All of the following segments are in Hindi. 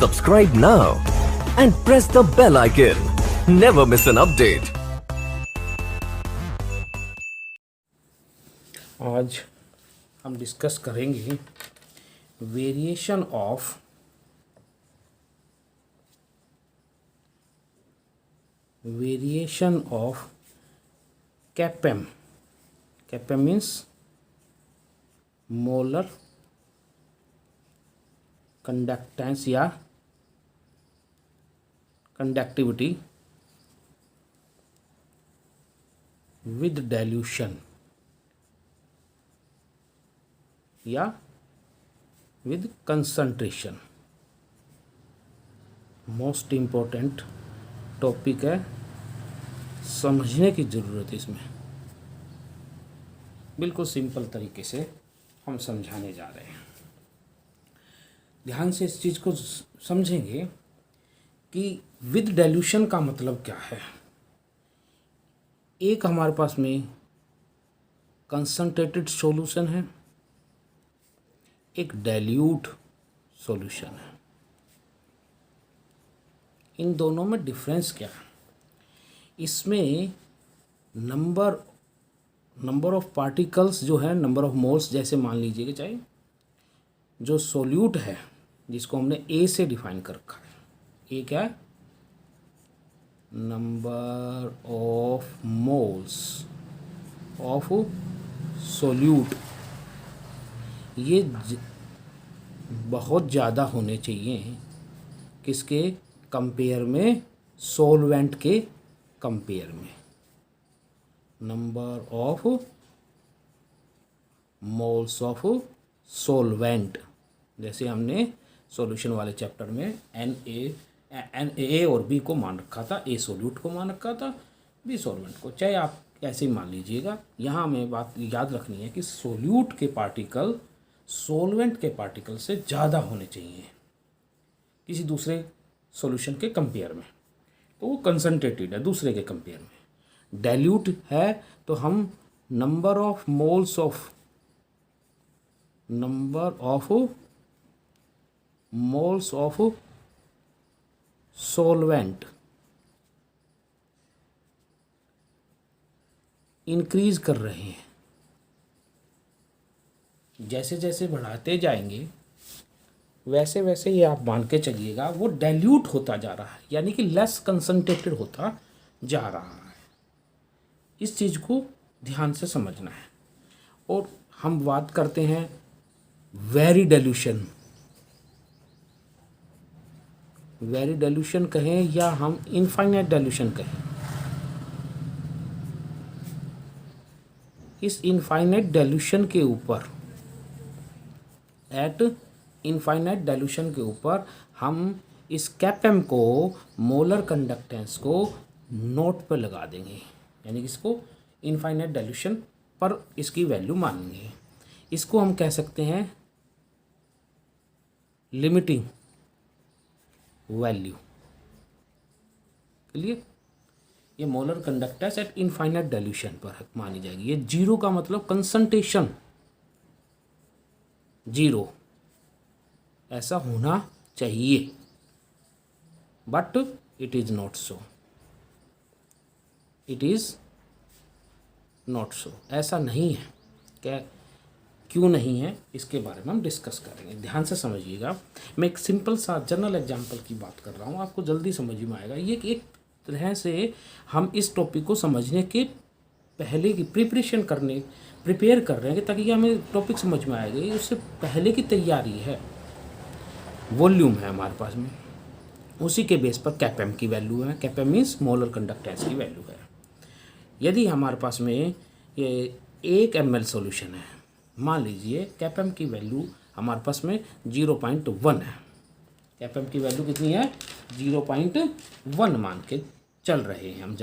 Subscribe now and press the bell icon. Never miss an update. आज हम डिस्कस करेंगे variation of kappa m. Kappa m means molar conductance या कंडक्टिविटी विद डाइल्यूशन या with concentration. Most important topic है, समझने की ज़रूरत है. इसमें बिल्कुल सिंपल तरीके से हम समझाने जा रहे हैं. ध्यान से इस चीज़ को समझेंगे कि विद डाइल्यूशन का मतलब क्या है. एक हमारे पास में कंसंट्रेटेड सॉल्यूशन है, एक डाइल्यूट सॉल्यूशन है. इन दोनों में डिफरेंस क्या है? इसमें नंबर ऑफ पार्टिकल्स जो है, नंबर ऑफ मोल्स, जैसे मान लीजिए कि चाहे जो सोल्यूट है जिसको हमने ए से डिफाइन कर रखा है. ए क्या है? Number of moles of solute. ये बहुत ज़्यादा होने चाहिए किसके कंपेयर में? सॉल्वेंट के कंपेयर में. Number of moles of solvent, जैसे हमने सॉल्यूशन वाले चैप्टर में एन ए और बी को मान रखा था. ए सॉल्यूट को मान रखा था, बी सॉल्वेंट को. चाहे आप ऐसे ही मान लीजिएगा. यहाँ हमें बात याद रखनी है कि सॉल्यूट के पार्टिकल सॉल्वेंट के पार्टिकल से ज़्यादा होने चाहिए किसी दूसरे सॉल्यूशन के कंपेयर में. तो वो कंसंट्रेटेड है दूसरे के कंपेयर में. डाइल्यूट है तो हम number of moles of solvent increase कर रहे हैं. जैसे जैसे बढ़ाते जाएंगे वैसे वैसे ये आप मान के चलिएगा वो डाइल्यूट होता जा रहा है, यानी कि लेस कंसंट्रेटेड होता जा रहा है. इस चीज़ को ध्यान से समझना है. और हम बात करते हैं वेरी डाइल्यूशन कहें या हम इनफाइनाइट डाइल्यूशन कहें. इस इनफाइनाइट डाइल्यूशन के ऊपर इनफाइनाइट डाइल्यूशन के ऊपर हम इस कैपेम को, मोलर कंडक्टेंस को नोट पर लगा देंगे, यानी कि इसको इनफाइनाइट डाइल्यूशन पर इसकी वैल्यू मानेंगे. इसको हम कह सकते हैं लिमिटिंग वैल्यू. क्लियर? ये molar conductance at infinite dilution पर मानी जाएगी. ये जीरो का मतलब कंसंट्रेशन जीरो ऐसा होना चाहिए, but it is not so. ऐसा नहीं है. क्या क्यों नहीं है, इसके बारे में हम डिस्कस करेंगे. ध्यान से समझिएगा. मैं एक सिंपल सा जनरल एग्जांपल की बात कर रहा हूँ, आपको जल्दी समझ में आएगा. ये एक तरह से हम इस टॉपिक को समझने के पहले की प्रिपेयर कर रहे हैं ताकि हमें टॉपिक समझ में आएगा. उससे पहले की तैयारी है. वॉल्यूम है हमारे पास में, उसी के बेस पर कैपेम की वैल्यू है. कैपेम मीन्स मोलर कंडक्टेंस की वैल्यू है. यदि हमारे पास में ये 1 ml सॉल्यूशन है, मान लीजिए कैपेम की वैल्यू हमारे पास में 0.1 है. कैपेम की वैल्यू कितनी है? 0.1 मान के चल रहे हैं हम.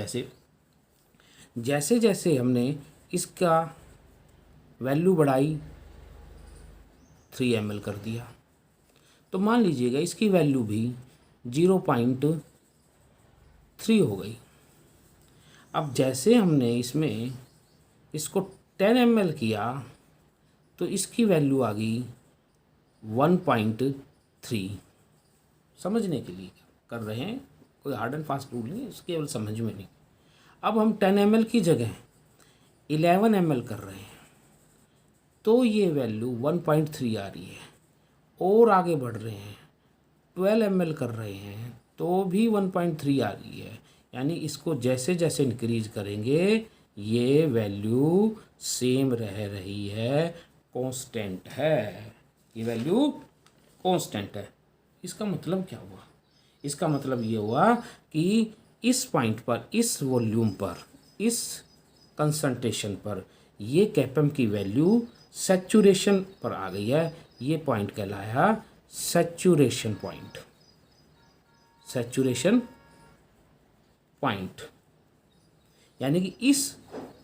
जैसे जैसे हमने इसका वैल्यू बढ़ाई 3 ml कर दिया, तो मान लीजिएगा इसकी वैल्यू भी 0.3 हो गई. अब जैसे हमने इसको 10 ml किया तो इसकी वैल्यू आ गई 1.3. समझने के लिए कर रहे हैं, कोई हार्ड एंड फास्ट रूल नहीं, इसके केवल समझ में नहीं। अब हम 10 ml की जगह 11 ml कर रहे हैं तो ये वैल्यू 1.3 आ रही है, और आगे बढ़ रहे हैं 12 ml कर रहे हैं तो भी 1.3 आ रही है। यानी इसको जैसे जैसे इंक्रीज करेंगे ये वैल्यू सेम रह रही है, कांस्टेंट है, ये वैल्यू कांस्टेंट है। इसका मतलब क्या हुआ? इसका मतलब ये हुआ कि इस पॉइंट पर, इस वॉल्यूम पर, इस कंसंट्रेशन पर ये कैपम की वैल्यू सैचुरेशन पर आ गई है। ये पॉइंट कहलाया सैचुरेशन पॉइंट, सैचुरेशन पॉइंट। यानी कि इस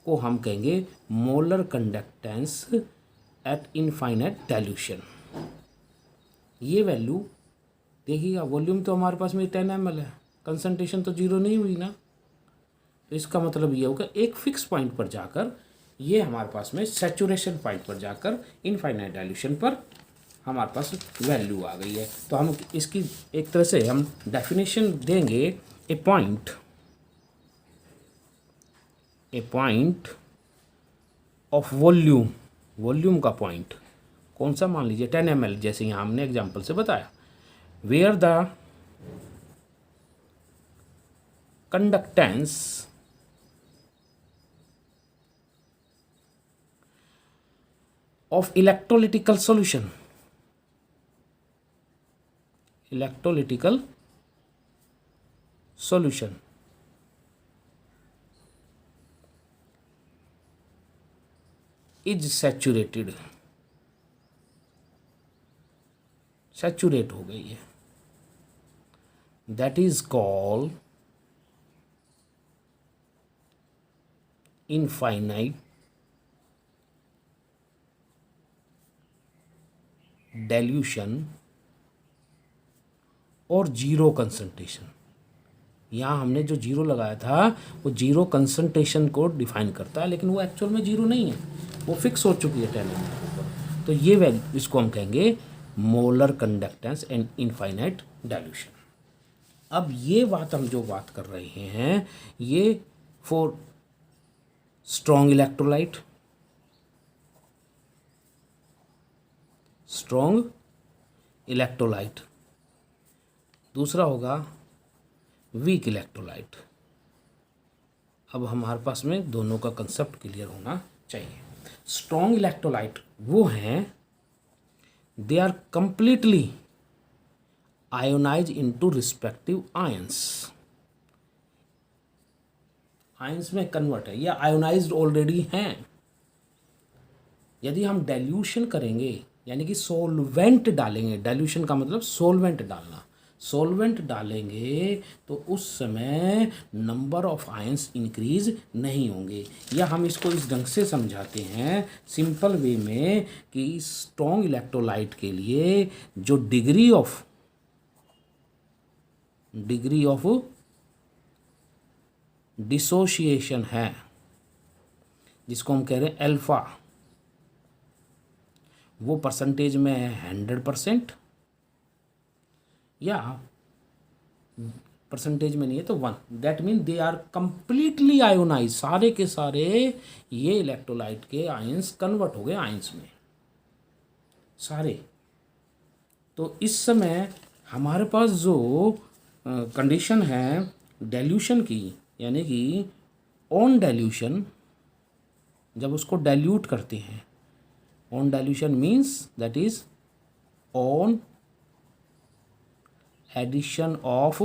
को हम कहेंगे molar conductance at infinite dilution. ये वैल्यू देखिएगा, वॉल्यूम तो हमारे पास में 10 ml है, कंसंट्रेशन तो 0 नहीं हुई ना, तो इसका मतलब ये होगा एक फिक्स पॉइंट पर जाकर ये हमारे पास में सैचुरेशन पॉइंट पर जाकर इनफाइनाइट डाइल्यूशन पर हमारे पास वैल्यू आ गई है। तो हम इसकी एक तरह से हम डेफिनेशन देंगे, ए पॉइंट ऑफ वॉल्यूम, वॉल्यूम का पॉइंट कौन सा, मान लीजिए 10 ml, जैसे यहाँ हमने एग्जांपल से बताया, where the conductance of electrolytical solution, electrolytical solution is saturated, saturate हो गई है, that is called infinite dilution और जीरो कंसंट्रेशन। यहाँ हमने जो जीरो लगाया था वो जीरो कंसंट्रेशन को डिफाइन करता है, लेकिन वो एक्चुअल में जीरो नहीं है, वो फिक्स हो चुकी है 10 ml के ऊपर। तो ये वैल्यू, इसको हम कहेंगे molar conductance and infinite dilution. अब ये बात हम जो बात कर रहे हैं ये for strong electrolyte, strong electrolyte, दूसरा होगा वीक इलेक्ट्रोलाइट। अब हमारे पास में दोनों का कंसेप्ट क्लियर होना चाहिए। स्ट्रॉन्ग इलेक्ट्रोलाइट वो हैं, they are completely ionise into respective ions, ions में कन्वर्ट है या आयोनाइज्ड ऑलरेडी हैं। यदि हम डाइल्यूशन करेंगे यानी कि सोलवेंट डालेंगे, डाइल्यूशन का मतलब सोलवेंट डालना, सोलवेंट डालेंगे तो उस समय नंबर ऑफ आयंस इंक्रीज नहीं होंगे। या हम इसको इस ढंग से समझाते हैं सिंपल वे में कि स्ट्रॉन्ग इलेक्ट्रोलाइट के लिए जो डिग्री ऑफ डिसोशिएशन है, जिसको हम कह रहे हैं अल्फा, वो परसेंटेज में है 100%, या परसेंटेज में नहीं है तो 1। That mean they are completely ionise, सारे के सारे ये इलेक्ट्रोलाइट के आयंस कन्वर्ट हो गए आयंस में सारे। तो इस समय हमारे पास जो कंडीशन है डाइल्यूशन की, यानी कि ऑन डाइल्यूशन, जब उसको डाइल्यूट करते हैं, on dilution means that is on addition of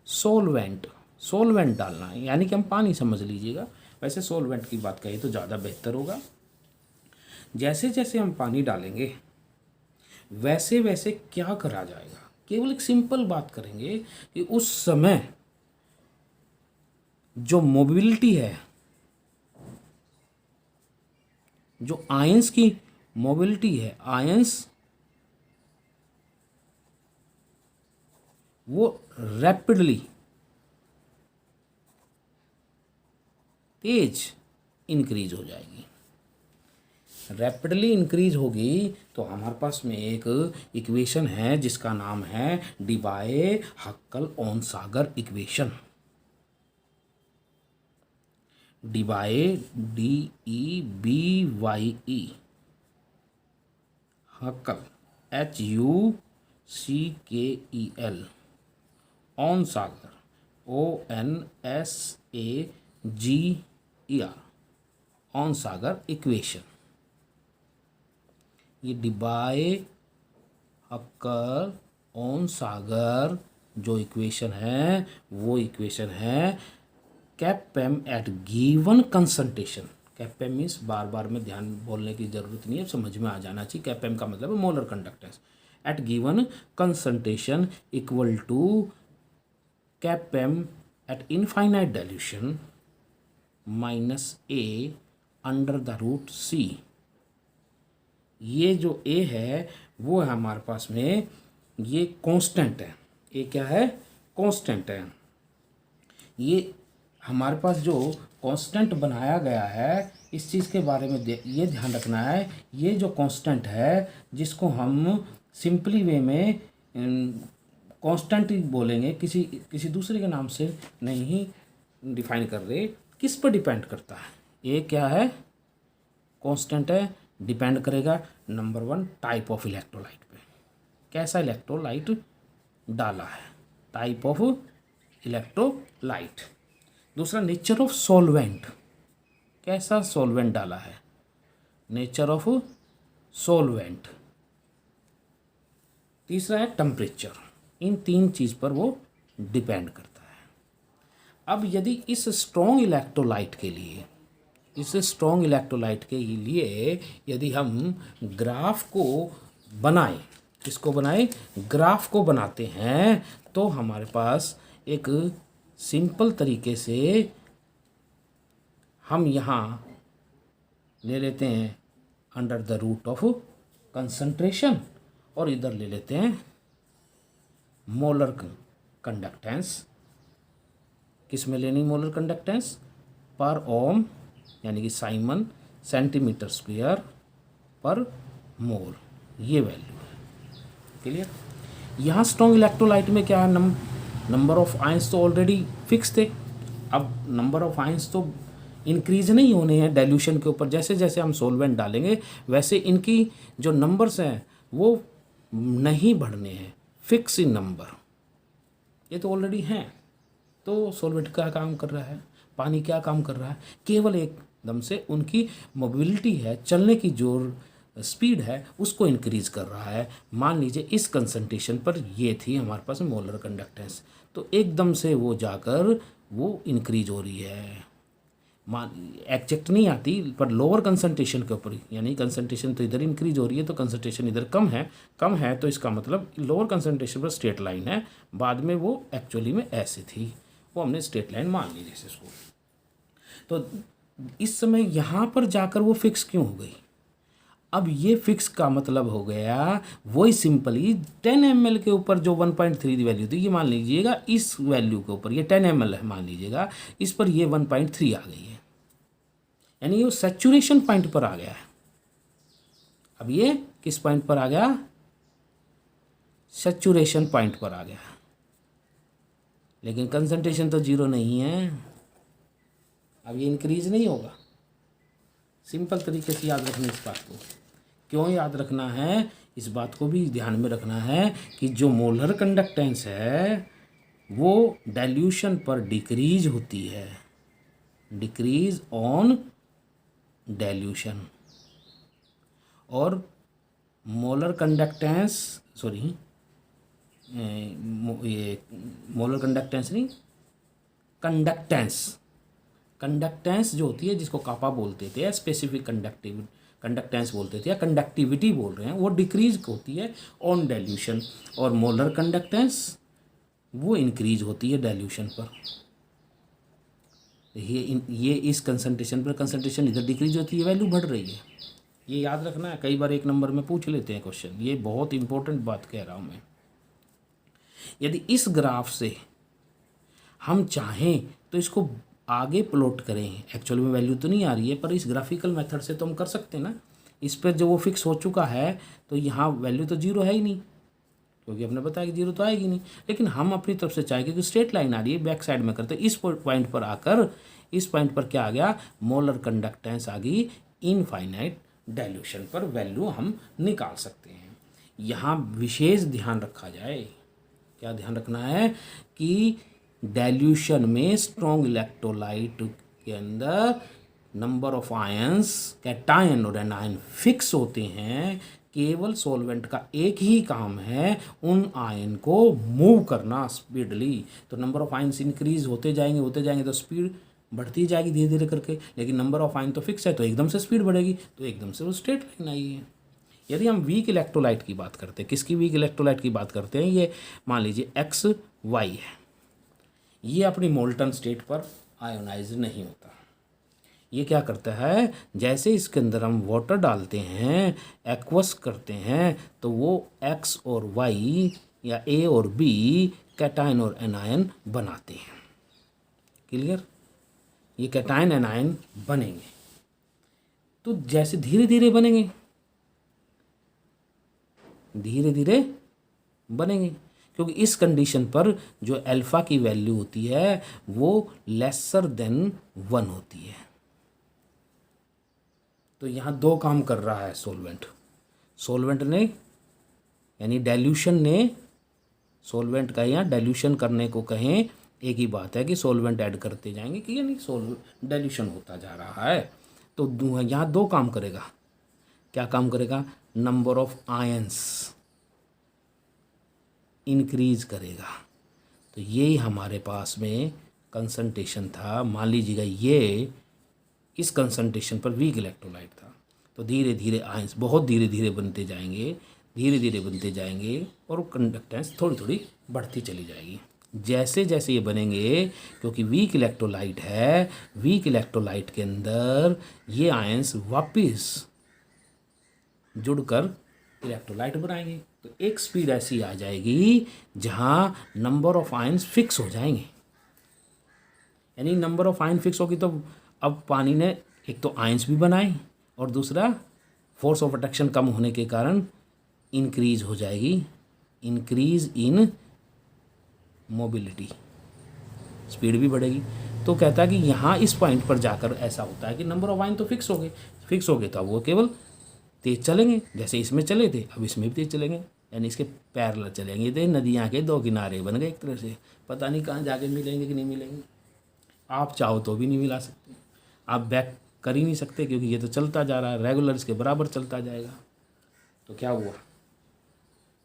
solvent, solvent डालना है, यानी कि हम पानी समझ लीजिएगा, वैसे सोलवेंट की बात कहें तो ज़्यादा बेहतर होगा। जैसे जैसे हम पानी डालेंगे वैसे वैसे क्या करा जाएगा, केवल एक सिंपल बात करेंगे कि उस समय जो मोबिलिटी है, जो आयंस की मोबिलिटी है, आयंस वो रैपिडली तेज इंक्रीज हो जाएगी। रैपिडली इंक्रीज होगी तो हमारे पास में एक इक्वेशन है जिसका नाम है डिबाए हक्कल ओनसागर equation. डिबाए DEBYE हक्कल HUCKEL ओनसागर ONSAGER ओनसागर equation. ये डिबाए हक्कल ओनसागर जो इक्वेशन है वो इक्वेशन है कैपेम एट गिवन कंसंट्रेशन। कैपेम मीन्स बार बार में ध्यान बोलने की ज़रूरत नहीं है, समझ में आ जाना चाहिए। कैपेम का मतलब है molar conductance at given concentration equal to kappa m at infinite dilution minus A under the root C। ये जो A है वो है हमारे पास में, ये कांस्टेंट है। A क्या है? कांस्टेंट है। ये हमारे पास जो कांस्टेंट बनाया गया है इस चीज़ के बारे में ये ध्यान रखना है, ये जो कांस्टेंट है जिसको हम सिंपली वे में कांस्टेंट ही बोलेंगे, किसी दूसरे के नाम से नहीं डिफाइन कर रहे। किस पर डिपेंड करता है? ये क्या है? कांस्टेंट है, डिपेंड करेगा नंबर 1 टाइप ऑफ इलेक्ट्रोलाइट पे, कैसा इलेक्ट्रोलाइट डाला है, टाइप ऑफ इलेक्ट्रोलाइट। दूसरा नेचर ऑफ सॉल्वेंट, कैसा सॉल्वेंट डाला है, नेचर ऑफ सॉल्वेंट। तीसरा है टेम्परेचर। इन 3 चीज़ पर वो डिपेंड करता है। अब यदि इस स्ट्रॉन्ग इलेक्ट्रोलाइट के लिए यदि हम ग्राफ को बनाएं, किसको बनाएं? ग्राफ को बनाते हैं तो हमारे पास एक सिंपल तरीके से हम यहाँ ले लेते हैं under the root of concentration और इधर ले लेते हैं मोलर कंडक्टेंस। किस में लेनी मोलर कंडक्टेंस? पर ओम यानी कि साइमन सेंटीमीटर स्क्वायर पर मोल, ये वैल्यू है। क्लियर? यहाँ स्ट्रॉन्ग इलेक्ट्रोलाइट में क्या है, नंबर ऑफ आयंस तो ऑलरेडी फिक्स थे। अब नंबर ऑफ आयंस तो इंक्रीज नहीं होने हैं डाइल्यूशन के ऊपर, जैसे जैसे हम सोलवेंट डालेंगे वैसे इनकी जो नंबर्स हैं वो नहीं बढ़ने हैं, फिक्स इन नंबर, ये तो ऑलरेडी हैं। तो सोलवेंट क्या काम कर रहा है, पानी क्या काम कर रहा है, केवल एकदम से उनकी मोबिलिटी है, चलने की जो स्पीड है उसको इंक्रीज कर रहा है। मान लीजिए इस कंसंट्रेशन पर ये थी हमारे पास मोलर कंडक्टेंस, तो एकदम से वो जाकर वो इंक्रीज हो रही है। मान एग्जैक्ट नहीं आती पर लोअर कंसंट्रेशन के ऊपर, यानी कंसंट्रेशन तो इधर इंक्रीज हो रही है तो कंसंट्रेशन इधर कम है तो इसका मतलब लोअर कंसंट्रेशन पर स्ट्रेट लाइन है, बाद में वो एक्चुअली में ऐसे थी, वो हमने स्ट्रेट लाइन मान ली जैसे इसको। तो इस समय यहाँ पर जाकर वो फिक्स क्यों हो गई? अब ये फिक्स का मतलब हो गया वही सिंपली 10 ml के ऊपर जो 1.3 वैल्यू थी, ये मान लीजिएगा इस वैल्यू के ऊपर, ये 10 ml है मान लीजिएगा, इस पर ये 1.3 आ गई है, यानी ये सैचुरेशन पॉइंट पर आ गया है। अब ये किस पॉइंट पर आ गया? सैचुरेशन पॉइंट पर आ गया, लेकिन कंसंट्रेशन तो 0 नहीं है, अब ये इंक्रीज नहीं होगा। सिंपल तरीके से याद रखना इस बात को। क्यों याद रखना है? इस बात को भी ध्यान में रखना है कि जो मोलर कंडक्टेंस है वो डाइल्यूशन पर डिक्रीज होती है, डिक्रीज ऑन डाइल्यूशन, और मोलर कंडक्टेंस ये मोलर कंडक्टेंस नहीं, कंडक्टेंस जो होती है जिसको कापा बोलते थे या स्पेसिफिक कंडक्टेंस बोलते थे या कंडक्टिविटी बोल रहे हैं, वो डिक्रीज होती है ऑन डाइल्यूशन, और मोलर कंडक्टेंस वो इंक्रीज होती है डाइल्यूशन पर। ये इस कंसंट्रेशन पर कंसंट्रेशन इधर डिक्रीज होती है, वैल्यू बढ़ रही है, ये याद रखना है। कई बार 1 नंबर में पूछ लेते हैं क्वेश्चन, ये बहुत इंपॉर्टेंट बात कह रहा हूँ मैं। यदि इस ग्राफ से हम चाहें तो इसको आगे प्लॉट करें, एक्चुअल में वैल्यू तो नहीं आ रही है पर इस ग्राफिकल मेथड से तो हम कर सकते हैं ना। इस पर जो वो फिक्स हो चुका है तो यहाँ वैल्यू तो जीरो है ही नहीं, क्योंकि हमने बताया कि जीरो तो आएगी नहीं। लेकिन हम अपनी तरफ से चाहेंगे कि स्ट्रेट लाइन आ रही है, बैक साइड में करते इस पॉइंट पर आकर, इस पॉइंट पर क्या आ गया, मोलर कंडक्टेंस आ गई, इनफाइनाइट डाइल्यूशन पर वैल्यू हम निकाल सकते हैं। यहाँ विशेष ध्यान रखा जाए, क्या ध्यान रखना है कि डाइल्यूशन में स्ट्रॉन्ग इलेक्ट्रोलाइट के अंदर नंबर ऑफ आयंस, कैटायन और एनायन फिक्स होते हैं। केवल सॉल्वेंट का एक ही काम है उन आयन को मूव करना स्पीडली। तो नंबर ऑफ आयंस इंक्रीज होते जाएंगे तो स्पीड बढ़ती जाएगी धीरे धीरे करके, लेकिन नंबर ऑफ आयन तो फिक्स है तो एकदम से स्पीड बढ़ेगी, तो एकदम से वो स्ट्रेट लाइन आई है। यदि हम वीक इलेक्ट्रोलाइट की बात करते हैं, किसकी वीक इलेक्ट्रोलाइट की बात करते हैं, ये मान लीजिए XY है, ये अपनी मोल्टन स्टेट पर आयोनाइज नहीं होता। ये क्या करता है, जैसे इसके अंदर हम वाटर डालते हैं, एक्वस करते हैं, तो वो X और Y या A और B कैटायन और एनायन बनाते हैं। क्लियर? ये कैटायन एनायन बनेंगे, तो जैसे धीरे धीरे बनेंगे, धीरे धीरे बनेंगे, क्योंकि इस कंडीशन पर जो अल्फा की वैल्यू होती है वो लेसर देन 1 होती है। तो यहाँ दो काम कर रहा है सॉल्वेंट ने, यानी डाइल्यूशन ने, सॉल्वेंट का या डाइल्यूशन करने को कहें, एक ही बात है कि सॉल्वेंट ऐड करते जाएंगे कि यानी डाइल्यूशन होता जा रहा है। तो यहाँ दो काम करेगा। क्या काम करेगा, नंबर ऑफ आयंस इंक्रीज करेगा। तो यही हमारे पास में कंसंट्रेशन था। मान लीजिएगा ये इस कंसंट्रेशन पर वीक इलेक्ट्रोलाइट था, तो धीरे धीरे आयंस बहुत धीरे धीरे बनते जाएंगे और कंडक्टेंस थोड़ी थोड़ी बढ़ती चली जाएगी जैसे जैसे ये बनेंगे, क्योंकि वीक इलेक्ट्रोलाइट है। वीक इलेक्ट्रोलाइट के अंदर ये आयंस वापस जुड़कर इलेक्ट्रोलाइट बनाएंगे, तो एक स्पीड ऐसी आ जाएगी जहाँ नंबर ऑफ आयंस फिक्स हो जाएंगे। यानी नंबर ऑफ आयन फिक्स होगी तो अब पानी ने एक तो आयंस भी बनाए और दूसरा फोर्स ऑफ अट्रैक्शन कम होने के कारण इंक्रीज हो जाएगी, इंक्रीज इन मोबिलिटी, स्पीड भी बढ़ेगी। तो कहता है कि यहाँ इस पॉइंट पर जाकर ऐसा होता है कि नंबर ऑफ आयन तो फिक्स हो गए तो अब वो केवल तेज चलेंगे, जैसे इसमें चले थे अब इसमें भी तेज चलेंगे, यानी इसके पैरेलल चलेंगे। तो नदियाँ के दो किनारे बन गए एक तरह से, पता नहीं कहाँ जाके मिलेंगे कि नहीं मिलेंगे। आप चाहो तो भी नहीं मिला सकते, आप बैक कर ही नहीं सकते, क्योंकि ये तो चलता जा रहा है रेगुलर, इसके बराबर चलता जाएगा। तो क्या हुआ,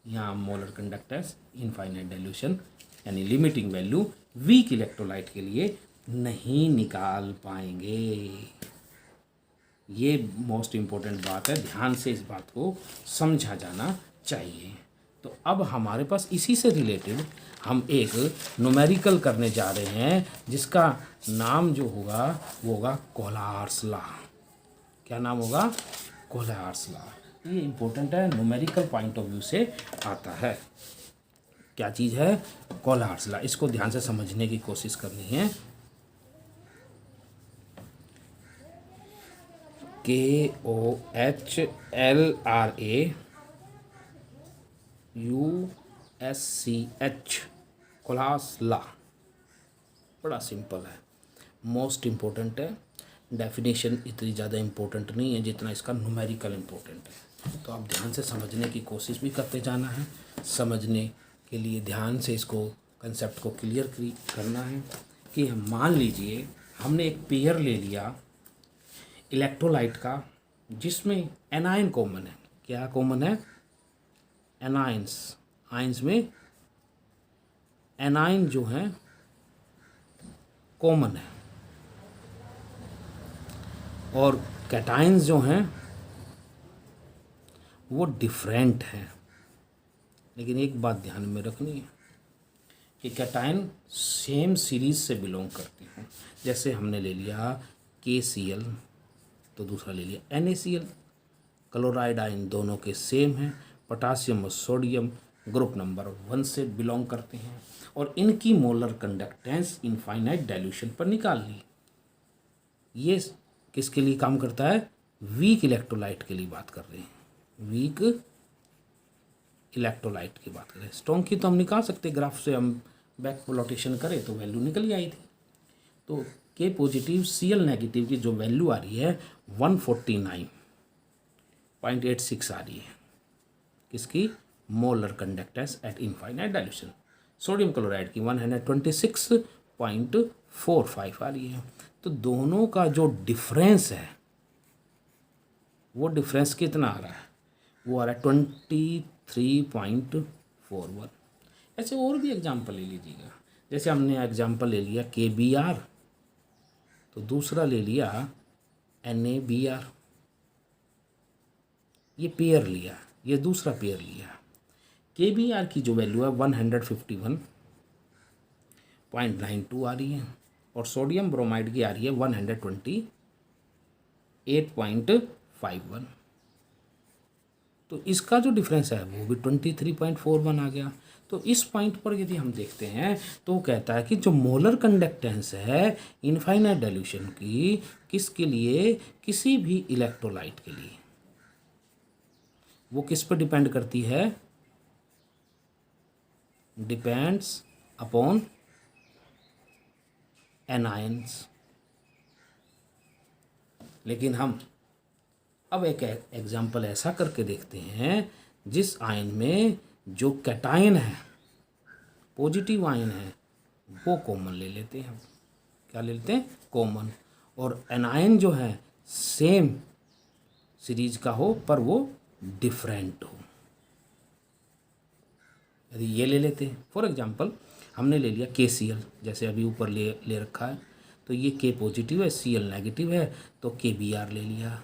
यहाँ मोलर कंडक्टेंस इनफाइनाइट डाइल्यूशन यानी लिमिटिंग वैल्यू वीक इलेक्ट्रोलाइट के लिए नहीं निकाल पाएंगे। ये मोस्ट इम्पोर्टेंट बात है, ध्यान से इस बात को समझा जाना चाहिए। तो अब हमारे पास इसी से रिलेटेड हम एक न्यूमेरिकल करने जा रहे हैं, जिसका नाम जो होगा वो होगा कोहलर्स लॉ। क्या नाम होगा, कोहलर्स लॉ। ये इम्पोर्टेंट है, न्यूमेरिकल पॉइंट ऑफ व्यू से आता है। क्या चीज़ है, कोहलर्स लॉ। इसको ध्यान से समझने की कोशिश करनी है। KOHLRAUSCH कोहलर्स लॉ बड़ा सिंपल है, मोस्ट इम्पोर्टेंट है। डेफिनेशन इतनी ज़्यादा इम्पोर्टेंट नहीं है जितना इसका न्यूमेरिकल इम्पोर्टेंट है। तो आप ध्यान से समझने की कोशिश भी करते जाना है। समझने के लिए ध्यान से इसको कंसेप्ट को क्लियर करना है कि मान लीजिए हमने एक पेयर ले लिया इलेक्ट्रोलाइट का, जिसमें एनायन कॉमन है। क्या कॉमन है, एनायंस। आयंस में एनायन जो है कॉमन है, और कैटायंस जो हैं वो डिफरेंट हैं। लेकिन एक बात ध्यान में रखनी है कि कैटायन सेम सीरीज से बिलोंग करते हैं। जैसे हमने ले लिया KCl तो दूसरा ले लिया NaCl, क्लोराइड आयन दोनों के सेम हैं। पोटासियम और सोडियम ग्रुप नंबर 1 से बिलोंग करते हैं, और इनकी मोलर कंडक्टेंस इनफाइनाइट डाइल्यूशन पर निकाल ली। ये किसके लिए काम करता है, वीक इलेक्ट्रोलाइट के लिए बात कर रहे हैं, वीक इलेक्ट्रोलाइट की बात करें। स्ट्रॉन्ग की तो हम निकाल सकते, ग्राफ से हम बैक प्लॉटेशन करें तो वैल्यू निकल ही आई थी। तो के पॉजिटिव Cl नेगेटिव की जो वैल्यू आ रही है 149.86 आ रही है, किसकी? Molar conductance at infinite dilution. Sodium chloride की 126.45 आ रही है। तो दोनों का जो डिफरेंस है वो डिफरेंस कितना आ रहा है? वो आ रहा है 23.41। ऐसे और भी एग्जाम्पल ले लीजिएगा, जैसे हमने एग्जाम्पल ले लिया KBr, तो दूसरा ले लिया NaBr, ये पेयर लिया, ये दूसरा पेयर लिया। KBr की जो वैल्यू है 151.92 आ रही है और सोडियम ब्रोमाइड की आ रही है 128.51। तो इसका जो डिफरेंस है वो भी 23.41 आ गया। तो इस पॉइंट पर यदि हम देखते हैं तो वो कहता है कि जो मोलर कंडक्टेंस है इनफाइनाइट डाइल्यूशन की, किसके लिए? किसी भी इलेक्ट्रोलाइट के लिए, वो किस पर डिपेंड करती है? Depends upon anions. लेकिन हम अब एक एग्जाम्पल ऐसा करके देखते हैं जिस आयन में जो कैटायन है, पॉजिटिव आयन है, वो कॉमन ले लेते हैं। क्या ले लेते हैं? कॉमन। और एनायन जो है सेम सीरीज का हो पर वो डिफरेंट हो, यदि ये ले लेते हैं। फॉर एग्जांपल हमने ले लिया KCl, जैसे अभी ऊपर ले रखा है, तो ये K पॉजिटिव है, Cl नेगेटिव है, तो KBr ले लिया।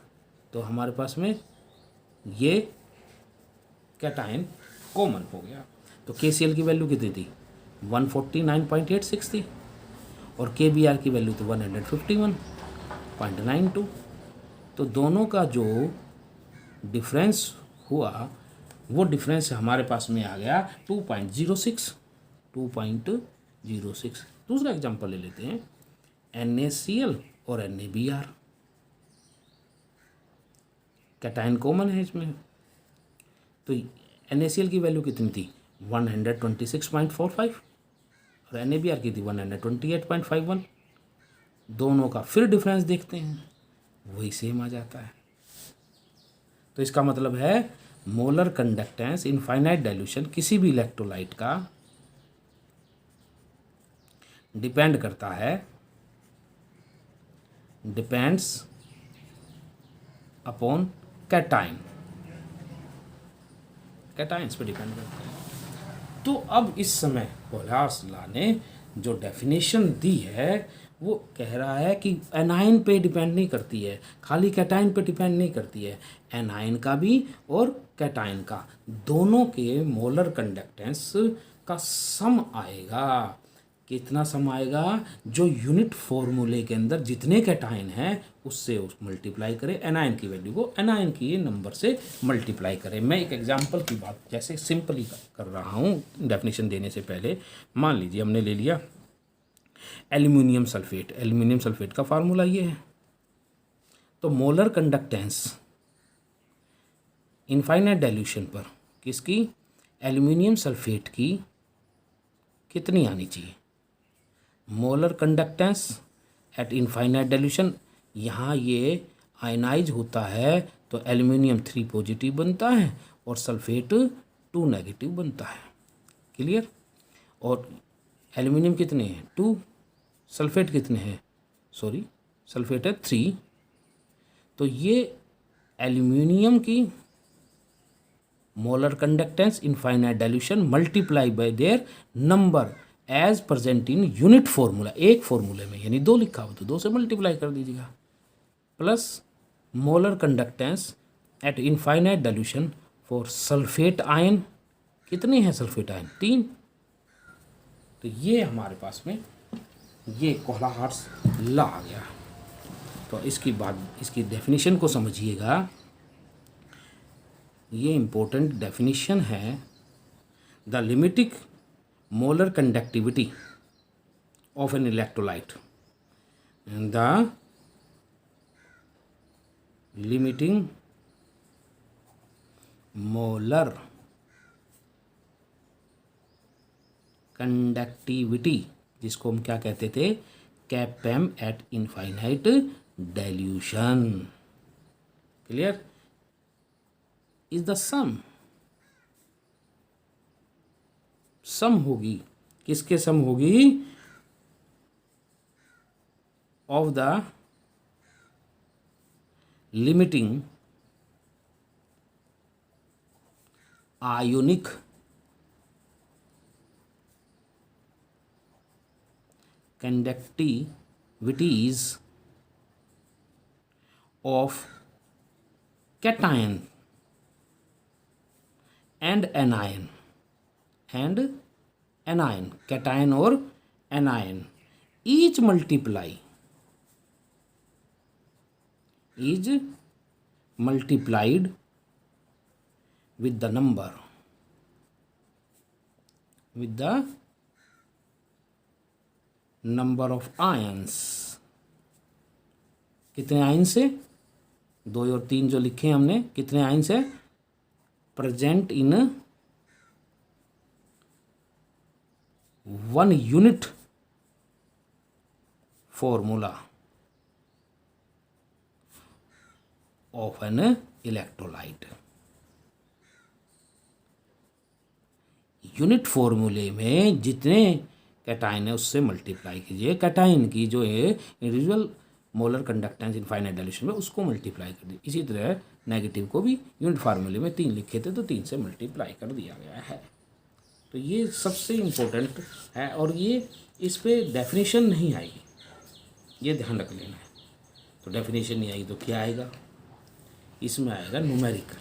तो हमारे पास में ये कैटायन कॉमन हो गया। तो KCl की वैल्यू कितनी थी? 149.86 थी और KBr की वैल्यू तो 151.92। तो दोनों का जो डिफरेंस हुआ वो डिफरेंस हमारे पास में आ गया 2.06। दूसरा एग्जांपल ले लेते हैं NaCl और NaBr, कैटायन कॉमन है इसमें। तो NaCl की वैल्यू कितनी थी? 126.45 और NaBr की थी 128.51। दोनों का फिर डिफरेंस देखते हैं, वही सेम आ जाता है। तो इसका मतलब है मोलर कंडक्टेंस इनफाइनाइट डाइल्यूशन किसी भी इलेक्ट्रोलाइट का डिपेंड करता है, डिपेंड्स अपॉन कैटायन, कैटायंस पे डिपेंड करता है। तो अब इस समय पोलार्स लॉ ने जो डेफिनेशन दी है वो कह रहा है कि एनायन पे डिपेंड नहीं करती है, खाली कैटायन पे डिपेंड नहीं करती है, एनायन का भी और कैटायन का, दोनों के मोलर कंडक्टेंस का सम आएगा। कितना सम आएगा? जो यूनिट फॉर्मूले के अंदर जितने कैटायन हैं उससे उस मल्टीप्लाई करें, एनायन की वैल्यू को एनायन की नंबर से मल्टीप्लाई करें। मैं एक एग्जांपल की बात जैसे सिंपली कर रहा हूँ डेफिनेशन देने से पहले। मान लीजिए हमने ले लिया एल्यूमिनियम सल्फेट, एल्यूमिनियम सल्फेट का फार्मूला ये है। तो मोलर कंडक्टेंस इनफाइनाइट डाइल्यूशन पर किसकी? एल्यूमिनियम सल्फेट की कितनी आनी चाहिए? Molar conductance at infinite dilution, यहाँ ये आयनाइज होता है तो एल्यूमिनियम 3 पॉजिटिव बनता है और सल्फेट 2 नेगेटिव बनता है। क्लियर? और एल्यूमिनियम कितने हैं? 2, सल्फेट कितने हैं? सल्फेट है 3। तो ये एल्यूमिनियम की molar conductance infinite dilution multiply by their number as present in unit formula, एक फॉर्मूले में, यानी 2 लिखा हो तो 2 से मल्टीप्लाई कर दीजिएगा, plus molar conductance at infinite dilution for sulphate ion, कितने हैं सल्फेट आयन? 3। तो ये हमारे पास में ये कोहलहार्स लॉ आ गया। तो इसकी बात, इसकी डेफिनेशन को समझिएगा, ये इम्पोर्टेंट डेफिनेशन है। The limiting molar conductivity of an electrolyte, the limiting molar conductivity, जिसको हम क्या कहते थे, kappa m at infinite dilution. Clear? Is the sum होगी, किसके सम होगी, of the limiting ionic conductivities of cation and anion cation और anion each is multiplied with the number of ions. कितने आयंस है, 2 और 3 जो लिखे हैं हमने, कितने आयंस है present in 1 unit formula of an electrolyte. Unit फॉर्मूले में जितने कैटाइन है उससे मल्टीप्लाई कीजिए, कैटाइन की जो है इंडिविजुअल मोलर कंडक्टेंस इन फाइनाइट डाइल्यूशन में उसको मल्टीप्लाई कर दिया। इसी तरह नेगेटिव को भी यूनिट फार्मूले में 3 लिखे थे तो 3 से मल्टीप्लाई कर दिया गया है। तो ये सबसे इम्पोर्टेंट है और ये इस पर डेफिनेशन नहीं आएगी, ये ध्यान रख लेना है। तो डेफिनेशन नहीं आएगी तो क्या आएगा, इसमें आएगा न्यूमेरिकल।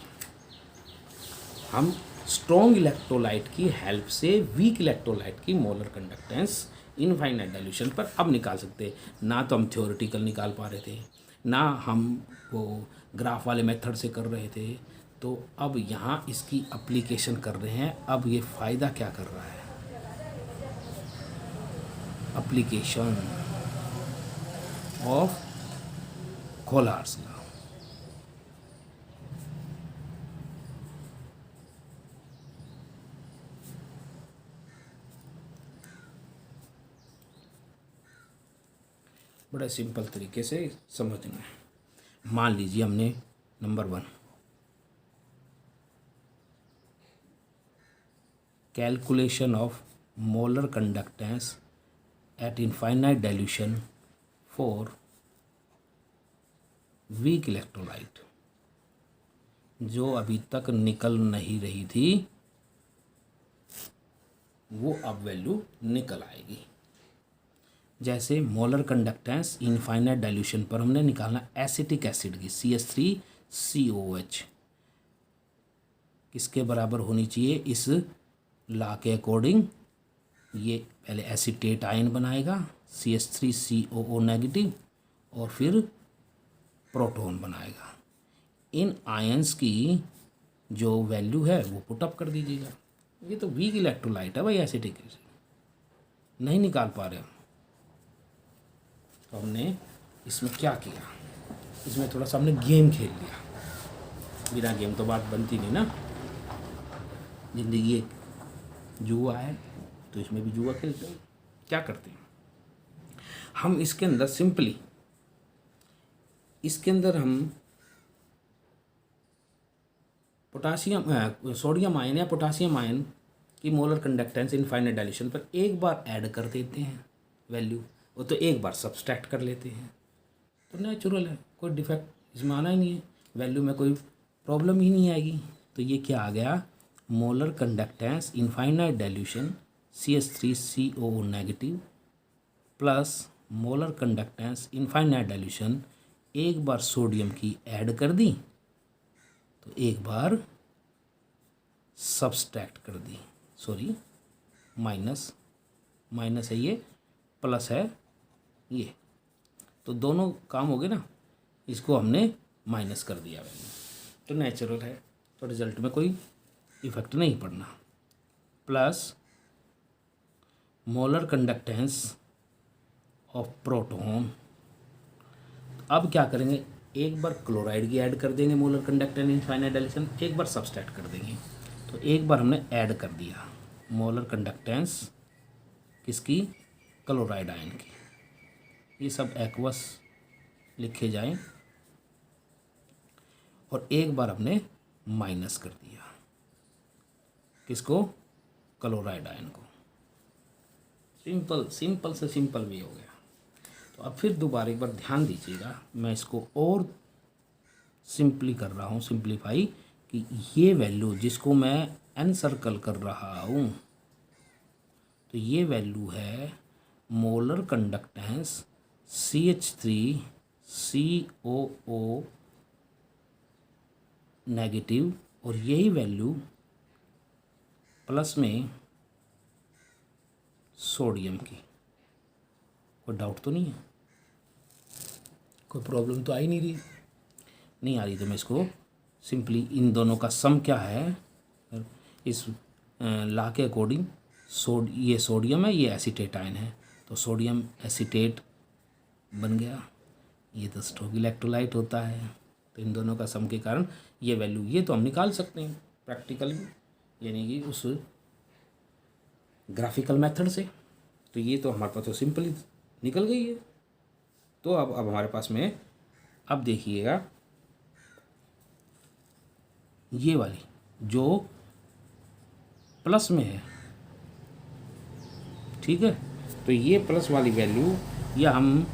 हम स्ट्रॉन्ग इलेक्ट्रोलाइट की हेल्प से वीक इलेक्ट्रोलाइट की मोलर कंडक्टेंस इनफाइनाइट डाइल्यूशन पर अब निकाल सकते हैं। ना तो हम थ्योरेटिकल निकाल पा रहे थे, ना हम वो ग्राफ वाले मेथड से कर रहे थे, तो अब यहाँ इसकी एप्लीकेशन कर रहे हैं। अब ये फ़ायदा क्या कर रहा है, एप्लीकेशन ऑफ कोलार्स लॉ। बड़ा सिंपल तरीके से समझना है। मान लीजिए हमने number 1 calculation of molar conductance at infinite dilution for weak electrolyte, जो अभी तक निकल नहीं रही थी वो अब वैल्यू निकल आएगी। जैसे मोलर कंडक्टेंस इनफाइनाइट डाइल्यूशन पर हमने निकालना एसिटिक एसिड की CH3COOH किसके बराबर होनी चाहिए, इस लॉ के अकॉर्डिंग ये पहले एसीटेट आयन बनाएगा CH3COO नेगेटिव और फिर प्रोटॉन बनाएगा। इन आयंस की जो वैल्यू है वो पुटअप कर दीजिएगा। ये तो वीक इलेक्ट्रोलाइट है भाई, एसिटिक एसिड नहीं निकाल पा रहे हम। तो हमने इसमें क्या किया, इसमें थोड़ा सा हमने गेम खेल लिया। बिना गेम तो बात बनती नहीं ना, जिंदगी एक जुआ है तो इसमें भी जुआ खेलते हैं। क्या करते हैं हम, इसके अंदर सिंपली इसके अंदर हम पोटासियम सोडियम आयन या पोटासियम आयन की मोलर कंडक्टेंस इनफाइनाइट डाइल्यूशन पर एक बार ऐड कर देते हैं वैल्यू, वो तो एक बार सब्सट्रैक्ट कर लेते हैं। तो नेचुरल है, कोई डिफेक्ट इसमें आना ही नहीं है, वैल्यू में कोई प्रॉब्लम ही नहीं आएगी। तो ये क्या आ गया, molar conductance infinite dilution CH3COO negative plus molar conductance infinite dilution एक बार सोडियम की ऐड कर दी तो एक बार सब्सट्रैक्ट कर दी, सॉरी माइनस माइनस है ये, प्लस है ये, तो दोनों काम हो गए ना। इसको हमने माइनस कर दिया वैल्यू, तो नेचुरल है, तो रिजल्ट में कोई इफेक्ट नहीं पड़ना। Plus molar conductance of proton, अब क्या करेंगे, एक बार क्लोराइड की ऐड कर देंगे मोलर कंडक्टेंस इनफाइनाइट डाइल्यूशन, एक बार सबस्ट्रैक्ट कर देंगे। तो एक बार हमने ऐड कर दिया मोलर कंडक्टेंस किसकी, क्लोराइड आयन की, ये सब एक्वस लिखे जाएं, और एक बार हमने माइनस कर दिया किसको, क्लोराइड आयन को। सिंपल से सिंपल भी हो गया। तो अब फिर दोबारा एक बार ध्यान दीजिएगा, मैं इसको और सिंपली कर रहा हूँ, सिंप्लीफाई, कि ये वैल्यू जिसको मैं एन सर्कल कर रहा हूँ, तो ये वैल्यू है मोलर कंडक्टेंस CH3COO नेगेटिव, और यही वैल्यू प्लस में सोडियम की। कोई डाउट तो नहीं है, कोई प्रॉब्लम तो आ ही नहीं रही, नहीं आ रही, तो मैं इसको सिंपली इन दोनों का सम क्या है, इस लॉ के अकॉर्डिंग ये सोडियम है, ये एसीटेट आयन है, तो सोडियम एसीटेट बन गया, ये तो स्ट्रॉन्ग इलेक्ट्रोलाइट होता है। तो इन दोनों का सम के कारण ये वैल्यू, ये तो हम निकाल सकते हैं प्रैक्टिकली, यानी कि उस ग्राफिकल मेथड से। तो ये तो हमारे पास तो सिंपली निकल गई है। तो अब हमारे पास में, अब देखिएगा ये वाली जो प्लस में है, ठीक है, तो ये प्लस वाली वैल्यू, या हम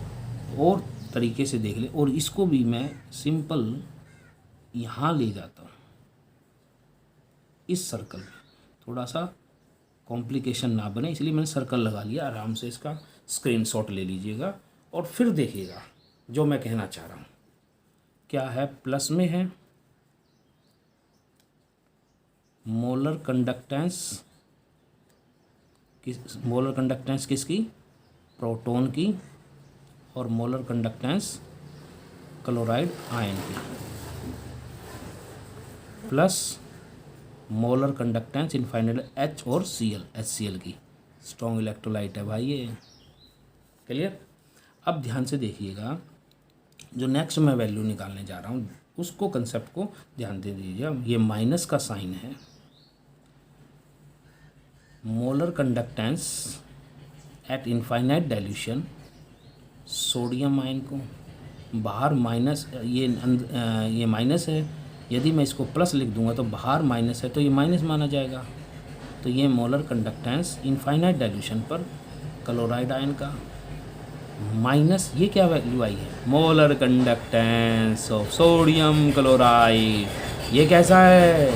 और तरीके से देख लें, और इसको भी मैं सिंपल यहाँ ले जाता हूँ इस सर्कल में, थोड़ा सा कॉम्प्लिकेशन ना बने इसलिए मैंने सर्कल लगा लिया। आराम से इसका स्क्रीनशॉट ले लीजिएगा और फिर देखिएगा जो मैं कहना चाह रहा हूँ क्या है। प्लस में है मोलर कंडक्टेंस किसकी, प्रोटॉन की, और मोलर कंडक्टेंस क्लोराइड आयन की, plus molar conductance infinite H और HCl की। स्ट्रॉन्ग इलेक्ट्रोलाइट है भाई ये, क्लियर। अब ध्यान से देखिएगा, जो नेक्स्ट मैं वैल्यू निकालने जा रहा हूँ उसको, कंसेप्ट को ध्यान दे दीजिए। ये माइनस का साइन है, molar conductance at infinite dilution, sodium ion को बाहर माइनस, ये माइनस है, यदि मैं इसको प्लस लिख दूंगा तो बाहर माइनस है तो ये माइनस माना जाएगा। तो ये मोलर कंडक्टेंस इनफाइनाइट डाइल्यूशन पर क्लोराइड आयन का माइनस, ये क्या वैल्यू आई है, molar conductance of sodium chloride. ये कैसा है,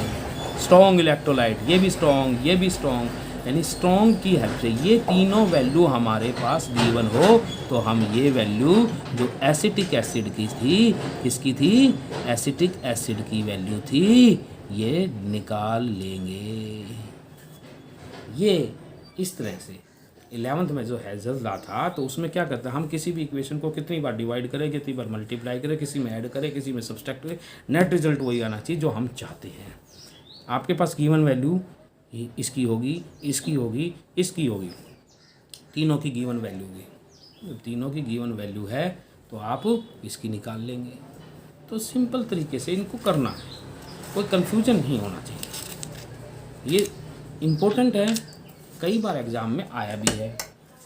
स्ट्रॉन्ग इलेक्ट्रोलाइट, ये भी स्ट्रॉन्ग, ये भी स्ट्रॉन्ग, यानी स्ट्रॉन्ग की हेल्प से ये तीनों वैल्यू हमारे पास गिवन हो तो हम ये वैल्यू जो एसिटिक एसिड की थी, किसकी थी, एसिटिक एसिड की वैल्यू थी, ये निकाल लेंगे। ये इस तरह से 11th में जो हेज़ल लॉ था तो उसमें क्या करता है, हम किसी भी इक्वेशन को कितनी बार डिवाइड करें, कितनी बार मल्टीप्लाई करें, किसी में ऐड करें, किसी में सब्सट्रैक्ट करें, नेट रिजल्ट वही आना चाहिए जो हम चाहते हैं। आपके पास गिवन वैल्यू इसकी होगी, इसकी होगी, इसकी होगी, तीनों की गिवन वैल्यू होगी। तीनों की गिवन वैल्यू है तो आप इसकी निकाल लेंगे। तो सिंपल तरीके से इनको करना है, कोई कन्फ्यूजन नहीं होना चाहिए। ये इम्पोर्टेंट है, कई बार एग्ज़ाम में आया भी है,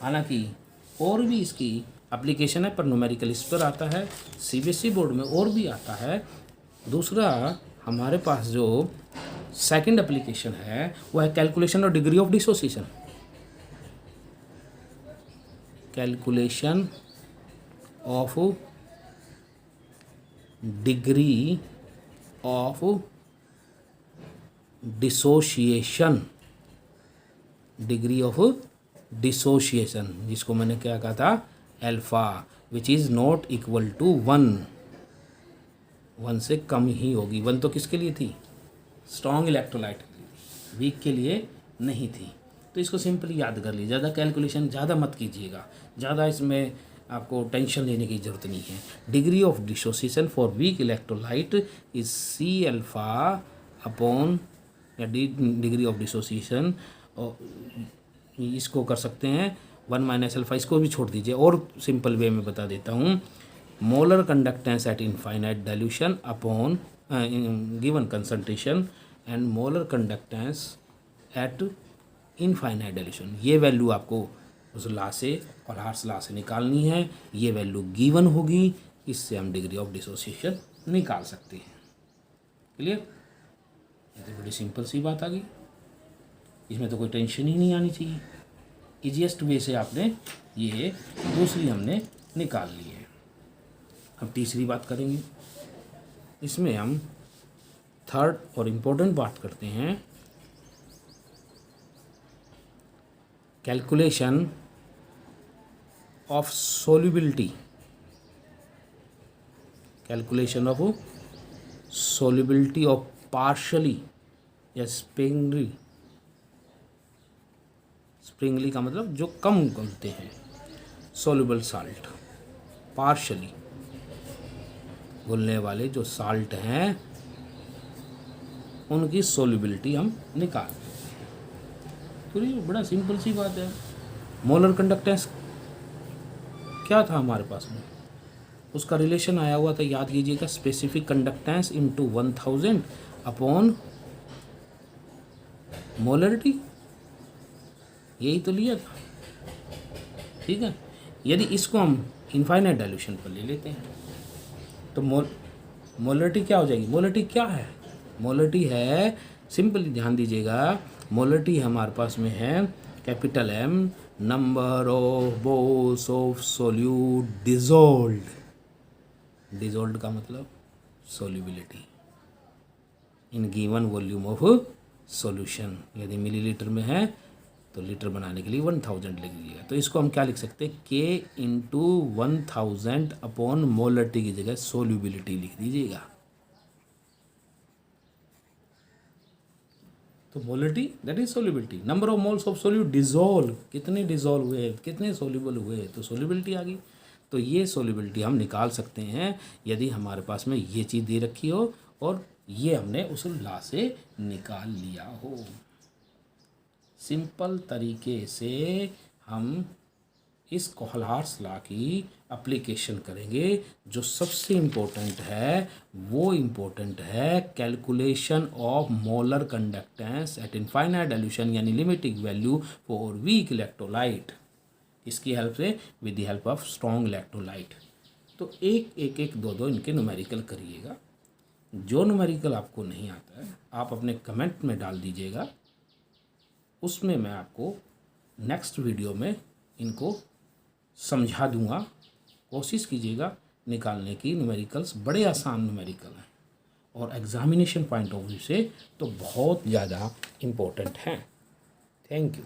हालांकि और भी इसकी एप्लीकेशन है पर न्यूमेरिकल इस पर आता है, CBSE बोर्ड में और भी आता है। दूसरा हमारे पास जो सेकंड एप्लीकेशन है वो है calculation of degree of dissociation. Calculation of degree of dissociation, degree of dissociation, जिसको मैंने क्या कहा था, alpha, which is not equal to 1 से कम ही होगी। 1 तो किसके लिए थी, स्ट्रॉन्ग इलेक्ट्रोलाइट, वीक के लिए नहीं थी। तो इसको सिंपली याद कर लीजिए, ज़्यादा कैलकुलेशन ज़्यादा मत कीजिएगा, ज़्यादा इसमें आपको टेंशन लेने की ज़रूरत नहीं है। Degree of dissociation for weak electrolyte is C alpha upon, या डिग्री ऑफ डिसोसिएशन, इसको कर सकते हैं 1 - अल्फा, इसको भी छोड़ दीजिए और सिंपल वे में बता देता हूँ। Molar conductance at infinite dilution upon given concentration and molar conductance at infinite dilution. ये वैल्यू आपको उस लॉ से, कोल्हार्स लॉ से निकालनी है। ये वैल्यू गिवन होगी, इससे हम डिग्री ऑफ डिसोसिएशन निकाल सकते हैं। क्लियर? ये तो बड़ी सिंपल सी बात आ गई, इसमें तो कोई टेंशन ही नहीं आनी चाहिए। ईजीएस्ट वे से आपने ये दूसरी हमने निकाल ली है। अब तीसरी बात करेंगे, इसमें हम थर्ड और इम्पोर्टेंट बात करते हैं, calculation of solubility. Calculation of solubility of partially या स्प्रिंगली। स्प्रिंगली का मतलब जो कम घुलते हैं, सोल्यूबल साल्ट। पार्शली घुलने वाले जो साल्ट हैं उनकी सोल्यूबिलिटी हम निकाल। तो ये बड़ा सिंपल सी बात है। मोलर कंडक्टेंस क्या था हमारे पास में, उसका रिलेशन आया हुआ था, याद कीजिएगा, specific conductance into 1000 upon molarity, यही तो लिया था। ठीक है, यदि इसको हम इनफाइनाइट डाइल्यूशन पर ले लेते हैं तो मोलरिटी क्या हो जाएगी? मोलरिटी क्या है? मोलरिटी है, सिंपली ध्यान दीजिएगा, मोलरिटी हमारे पास में है capital M, number of moles of solute dissolved. Dissolved का मतलब solubility in given volume of solution. यदि मिलीलीटर में है तो लीटर बनाने के लिए 1000 लिख दीजिएगा। तो इसको हम क्या लिख सकते हैं? K इंटू 1000 अपॉन मोलरिटी की जगह सोल्यूबिलिटी लिख दीजिएगा। तो molarity that is solubility, number of moles of solute dissolve, कितने डिसॉल्व हुए, कितने सोल्यूबल हुए, तो सोल्यूबिलिटी आ गई। तो ये सोल्यूबिलिटी हम निकाल सकते हैं यदि हमारे पास में ये चीज़ दे रखी हो और ये हमने उस लॉ से निकाल लिया हो। सिंपल तरीके से हम इस कोल्हार्स लॉ की एप्लीकेशन करेंगे। जो सबसे इम्पोर्टेंट है वो इम्पोर्टेंट है calculation of molar conductance at infinite dilution, यानी limiting value for weak electrolyte. इसकी हेल्प से, with the help of strong electrolyte. तो एक दो इनके न्यूमेरिकल करिएगा। जो न्यूमेरिकल आपको नहीं आता है आप अपने कमेंट में डाल दीजिएगा, उसमें मैं आपको नेक्स्ट वीडियो में इनको समझा दूंगा। कोशिश कीजिएगा निकालने की। न्यूमेरिकल्स बड़े आसान न्यूमेरिकल हैं और एग्जामिनेशन पॉइंट ऑफ व्यू से तो बहुत ज़्यादा इम्पोर्टेंट हैं। Thank you.